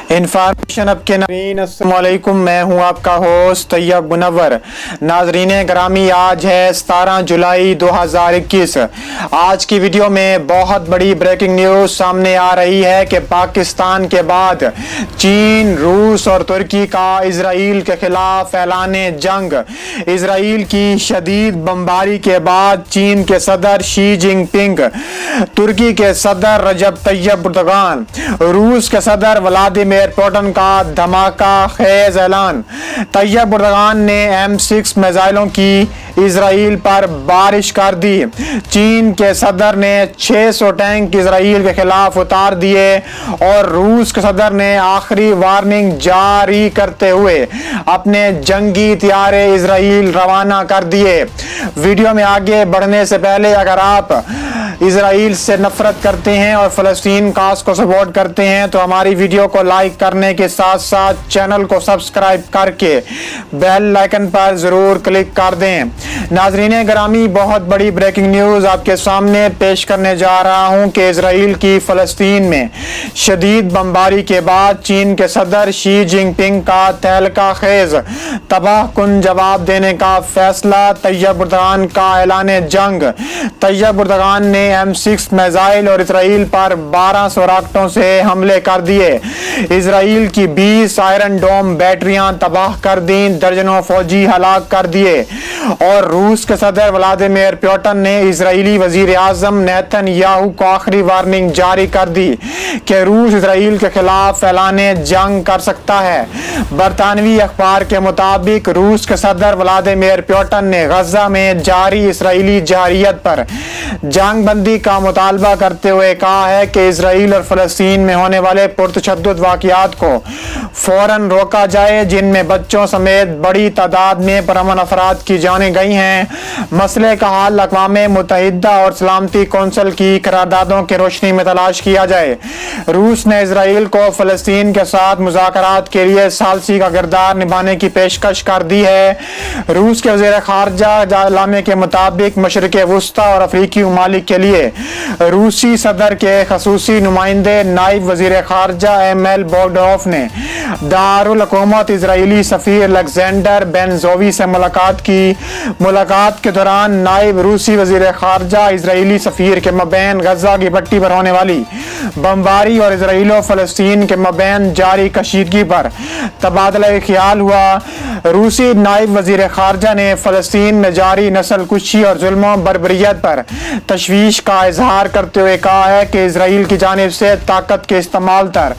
Information اب کے ناظرین السلام علیکم، میں ہوں آپ کا ہوسٹ طیب منور۔ ناظرین گرامی، آج ہے 17 جولائی 2021۔ آج کی ویڈیو میں بہت بڑی بریکنگ نیوز سامنے آ رہی ہے کہ پاکستان کے بعد چین، روس اور ترکی کا اسرائیل کے خلاف اعلان جنگ۔ اسرائیل کی شدید بمباری کے بعد چین کے صدر شی جن پنگ، ترکی کے صدر رجب طیب اردوغان، روس کے صدر ولادیمیر پوٹن کا دھماکہ خیز اعلان۔ طیب اردوغان نے M6 میزائلوں کی اسرائیل پر بارش کر دی۔ چین کے صدر نے 600 ٹینک اسرائیل کے خلاف اتار دیے اور روس کے صدر نے آخری وارننگ جاری کرتے ہوئے اپنے جنگی طیارے اسرائیل روانہ کر دیے۔ ویڈیو میں آگے بڑھنے سے پہلے اگر آپ اسرائیل سے نفرت کرتے ہیں اور فلسطین کاز کو سپورٹ کرتے ہیں تو ہماری ویڈیو کو لائک کرنے کے ساتھ ساتھ چینل کو سبسکرائب کر کے بیل آئیکن پر ضرور کلک کر دیں۔ ناظرین گرامی، بہت بڑی بریکنگ نیوز آپ کے سامنے پیش کرنے جا رہا ہوں کہ اسرائیل کی فلسطین میں شدید بمباری کے بعد چین کے صدر شی جن پنگ کا تہلکہ خیز تباہ کن جواب دینے کا فیصلہ۔ طیب اردوغان کا اعلان جنگ۔ طیب اردوغان نے M6 میزائل اور اسرائیل پر 1200 راکٹوں سے حملے کر دیے۔ اسرائیل کی 20 آئرن ڈوم بیٹریاں تباہ کر دیں، درجنوں فوجی ہلاک کر دیے، اور روس کے صدر ولادیمیر پوٹن نے اسرائیلی وزیر اعظم نیتن یاہو کو آخری وارننگ جاری کر دی کہ روس اسرائیل کے خلاف اعلان جنگ کر سکتا ہے۔ برطانوی اخبار کے مطابق روس کے صدر ولادیمیر پوٹن نے غزہ میں جاری اسرائیلی جارحیت پر جنگ بندی کا مطالبہ کرتے ہوئے کہا ہے کہ اسرائیل اور فلسطین میں ہونے والے پرتشدد واقعات کو فوراً روکا جائے، جن میں بچوں سمیت بڑی تعداد میں پرامن افراد کی جانیں گئی ہیں۔ مسئلے کا حل اقوام متحدہ اور سلامتی کونسل کی قراردادوں کی روشنی میں تلاش کیا جائے۔ روس نے اسرائیل کو فلسطین کے ساتھ مذاکرات کے لیے ثالثی کا کردار نبھانے کی پیشکش کر دی ہے۔ روس کے وزیر خارجہ اعلامیہ کے مطابق مشرق وسطی اور افریقی ممالک کے لیے روسی صدر کے خصوصی نمائندے نائب وزیر خارجہ ایمیل بوگڈانوف نے دارالحکومت اسرائیلی سفیر الیگزینڈر بینزووی سے ملاقات کی۔ ملاقات کے دوران نائب روسی وزیر خارجہ اسرائیلی سفیر کے مابین غزہ کی پٹی پر ہونے والی بمباری اور اسرائیل و فلسطین کے مابین جاری کشیدگی پر تبادلہ خیال ہوا۔ روسی نائب وزیر خارجہ نے فلسطین میں جاری نسل کشی اور ظلم و بربریت پر تشویش کا اظہار کرتے ہوئے کہا ہے کہ اسرائیل کی جانب سے طاقت کے استعمال پر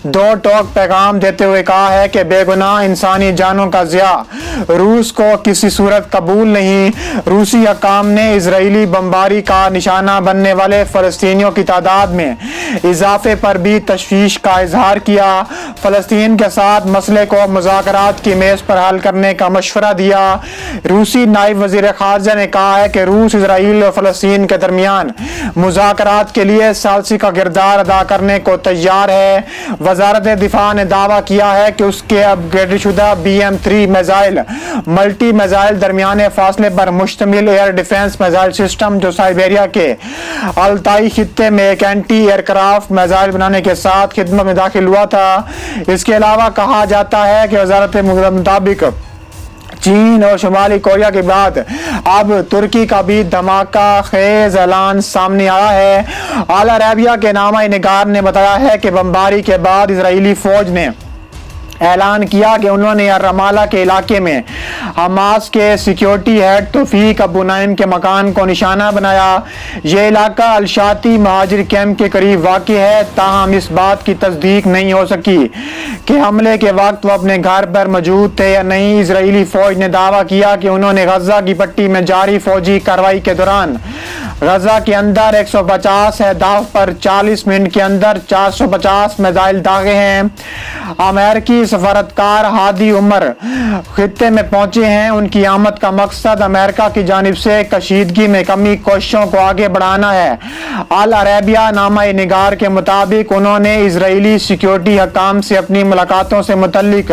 دو ٹوک پیغام دیتے ہوئے کہا ہے کہ بے گناہ انسانی جانوں کا ضیاع روس کو کسی صورت قبول نہیں۔ روسی حکام نے اسرائیلی بمباری کا نشانہ بننے والے فلسطینیوں کی تعداد میں اضافے پر بھی تشویش کا اظہار کیا۔ فلسطین کے ساتھ مسئلے کو مذاکرات کی میز پر حل کرنے کا مشورہ دیا۔ روسی نائب وزیر خارجہ نے کہا ہے کہ روس اسرائیل اور فلسطین کے درمیان مذاکرات کے لیے ثالثی کا کردار ادا کرنے کو تیار ہے۔ وزارت دفاع نے دعویٰ کیا ہے کہ اس کے اپ گریڈ شدہ BM3 میزائل ملٹی میزائل درمیانے فاصلے پر مشتمل ایئر ڈیفنس میزائل سسٹم، جو سائبیریا کے التائی خطے میں ایک اینٹی ایئر کرافٹ میزائل بنانے کے ساتھ خدمت میں داخل ہوا تھا۔ اس کے علاوہ کہا جاتا ہے کہ وزارت مطابق چین اور شمالی کوریا کے بعد اب ترکی کا بھی دھماکہ خیز اعلان سامنے آیا ہے۔ اعلی عربیہ کے نامہ نگار نے بتایا ہے کہ بمباری کے بعد اسرائیلی فوج نے اعلان کیا کہ انہوں نے رمالہ کے علاقے میں حماس کے سیکیورٹی ہیڈ توفیق ابو نعیم کے مکان کو نشانہ بنایا۔ یہ علاقہ الشاطی مہاجر کیمپ کے قریب واقع ہے، تاہم اس بات کی تصدیق نہیں ہو سکی کہ حملے کے وقت وہ اپنے گھر پر موجود تھے یا نہیں۔ اسرائیلی فوج نے دعویٰ کیا کہ انہوں نے غزہ کی پٹی میں جاری فوجی کارروائی کے دوران غزہ کے اندر 150 اہداف پر 40 منٹ کے اندر 450 میزائل داغے ہیں۔ امریکی سفارتکار ہادی عمر خطے میں پہنچے ہیں۔ ان کی آمد کا مقصد امریکہ کی جانب سے کشیدگی میں کمی کوششوں کو آگے بڑھانا ہے۔ العربیہ نامہ نگار کے مطابق انہوں نے اسرائیلی سیکیورٹی حکام سے اپنی ملاقاتوں سے متعلق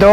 2